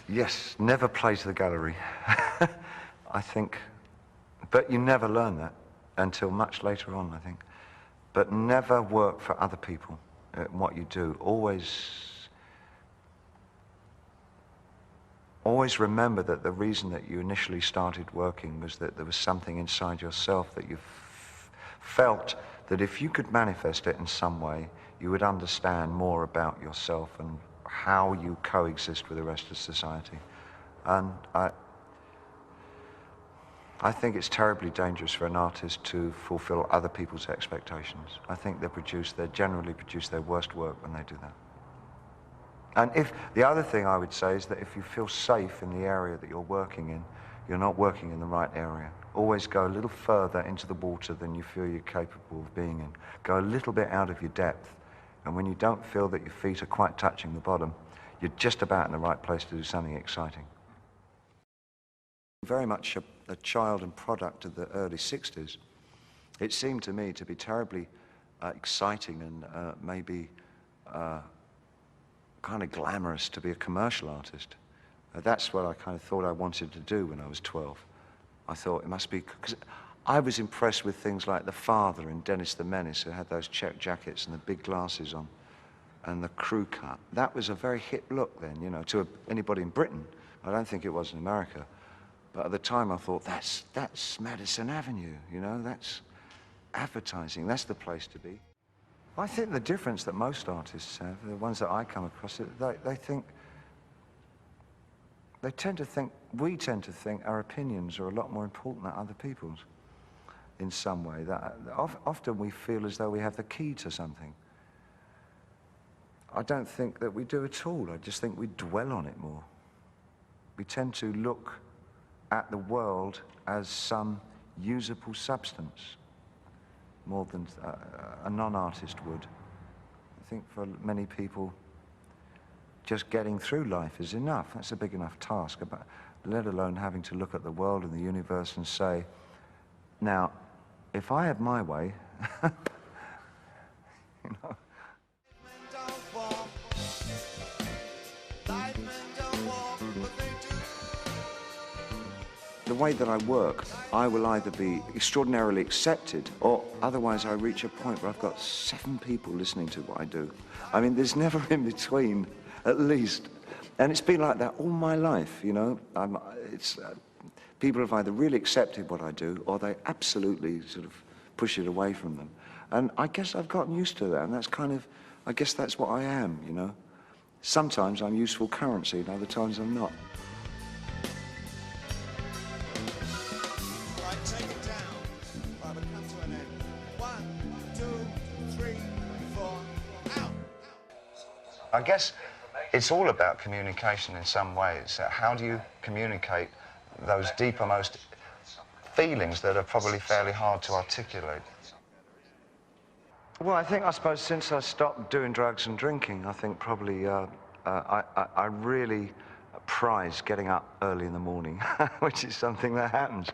Yes, never play to the gallery. I think, but you never learn that until much later on, I think. But never work for other people at what you do. Always remember that the reason that you initially started working was that there was something inside yourself that you felt that if you could manifest it in some way, you would understand more about yourself and how you coexist with the rest of society. And I think it's terribly dangerous for an artist to fulfill other people's expectations. I think they generally produce their worst work when they do that. And the other thing I would say is that if you feel safe in the area that you're working in, you're not working in the right area. Always go a little further into the water than you feel you're capable of being in. Go a little bit out of your depth. And when you don't feel that your feet are quite touching the bottom, you're just about in the right place to do something exciting. Very much a child and product of the early 60s. It seemed to me to be terribly exciting and maybe kind of glamorous to be a commercial artist. That's what I kind of thought I wanted to do when I was 12. I thought it must be, because I was impressed with things like the father in Dennis the Menace, who had those check jackets and the big glasses on, and the crew cut. That was a very hip look then, you know, to anybody in Britain. I don't think it was in America. But at the time I thought, that's Madison Avenue, you know, that's advertising, that's the place to be. I think the difference that most artists have, the ones that I come across, we tend to think our opinions are a lot more important than other people's in some way. That often we feel as though we have the key to something. I don't think that we do at all. I just think we dwell on it more. We tend to look at the world as some usable substance, more than a non-artist would. I think for many people, just getting through life is enough. That's a big enough task, let alone having to look at the world and the universe and say, now, if I had my way, you know. The way that I work, I will either be extraordinarily accepted, or otherwise I reach a point where I've got 7 people listening to what I do. I mean, there's never in between, at least. And it's been like that all my life, you know. People have either really accepted what I do, or they absolutely sort of push it away from them. And I guess I've gotten used to that, and that's kind of, I guess that's what I am, you know. Sometimes I'm useful currency, and other times I'm not. I guess it's all about communication in some ways. How do you communicate those deepermost feelings that are probably fairly hard to articulate? Well, I suppose since I stopped doing drugs and drinking, I think probably I really prize getting up early in the morning, which is something that happens.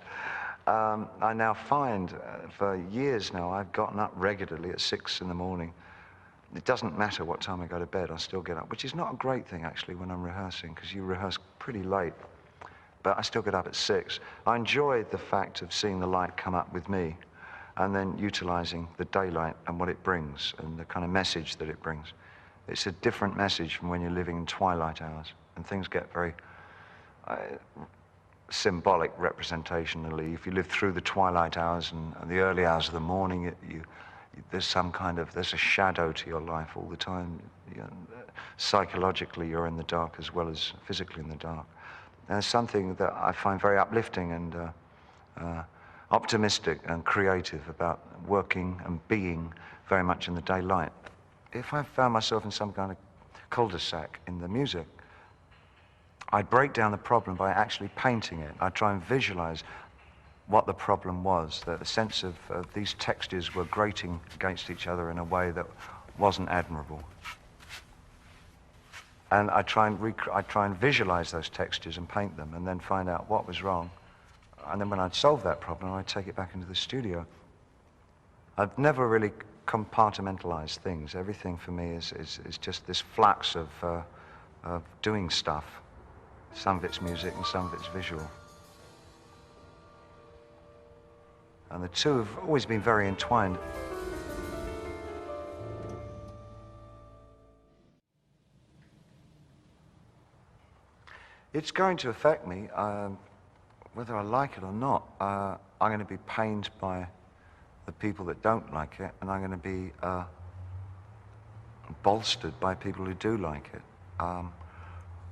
I now find, for years now, I've gotten up regularly at 6 in the morning. It doesn't matter what time I go to bed, I still get up, which is not a great thing, actually, when I'm rehearsing, because you rehearse pretty late. But I still get up at 6. I enjoy the fact of seeing the light come up with me, and then utilizing the daylight and what it brings, and the kind of message that it brings. It's a different message from when you're living in twilight hours, and things get very symbolic representationally. If you live through the twilight hours and the early hours of the morning, there's a shadow to your life all the time. Psychologically, you're in the dark as well as physically in the dark. And it's something that I find very uplifting and optimistic and creative about working and being very much in the daylight. If I found myself in some kind of cul-de-sac in the music, I'd break down the problem by actually painting it. I'd try and visualize what the problem was, that the sense of these textures were grating against each other in a way that wasn't admirable. And I try and visualize those textures and paint them, and then find out what was wrong. And then when I'd solve that problem, I'd take it back into the studio. I've never really compartmentalized things. Everything for me is just this flux of doing stuff. Some of it's music and some of it's visual. And the two have always been very entwined. It's going to affect me, whether I like it or not. I'm going to be pained by the people that don't like it, and I'm going to be bolstered by people who do like it.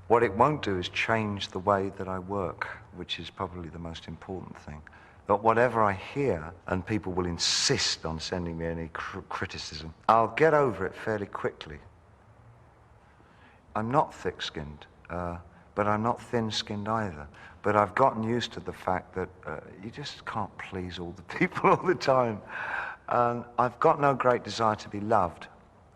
What it won't do is change the way that I work, which is probably the most important thing. But whatever I hear, and people will insist on sending me any criticism, I'll get over it fairly quickly. I'm not thick-skinned, but I'm not thin-skinned either. But I've gotten used to the fact that you just can't please all the people all the time. And I've got no great desire to be loved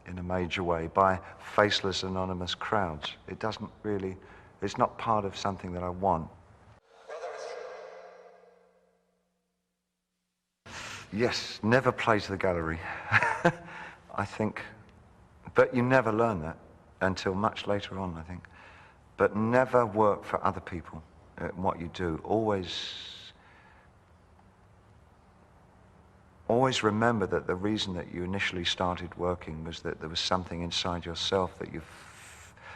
in a major way by faceless, anonymous crowds. It doesn't really, it's not part of something that I want. Yes, never play to the gallery. I think, but you never learn that until much later on, I think. But never work for other people at what you do. Always remember that the reason that you initially started working was that there was something inside yourself that you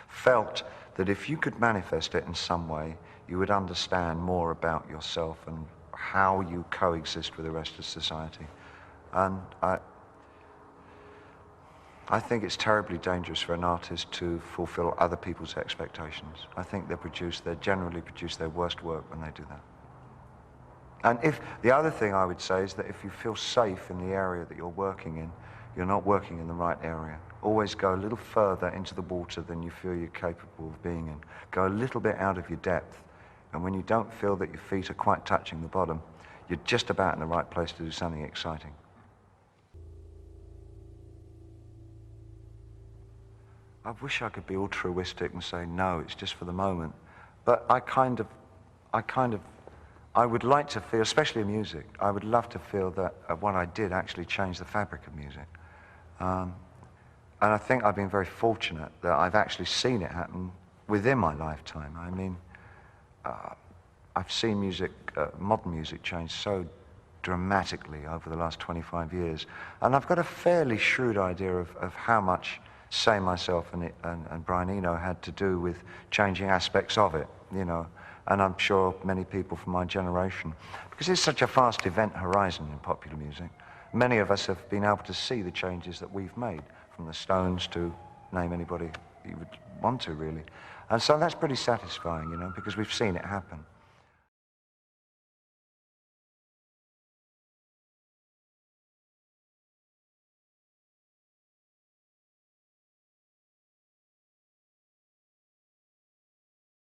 felt that if you could manifest it in some way, you would understand more about yourself and how you coexist with the rest of society. And I think it's terribly dangerous for an artist to fulfill other people's expectations. I think they generally produce their worst work when they do that. And the other thing I would say is that if you feel safe in the area that you're working in, you're not working in the right area. Always go a little further into the water than you feel you're capable of being in. Go a little bit out of your depth. And when you don't feel that your feet are quite touching the bottom, you're just about in the right place to do something exciting. I wish I could be altruistic and say, no, it's just for the moment. But I would like to feel, especially in music, I would love to feel that what I did actually changed the fabric of music. And I think I've been very fortunate that I've actually seen it happen within my lifetime. I mean, I've seen music, modern music, change so dramatically over the last 25 years. And I've got a fairly shrewd idea of how much, say, myself and Brian Eno had to do with changing aspects of it, you know. And I'm sure many people from my generation, because it's such a fast event horizon in popular music, many of us have been able to see the changes that we've made, from the Stones to name anybody you would want to, really. And so that's pretty satisfying, you know, because we've seen it happen.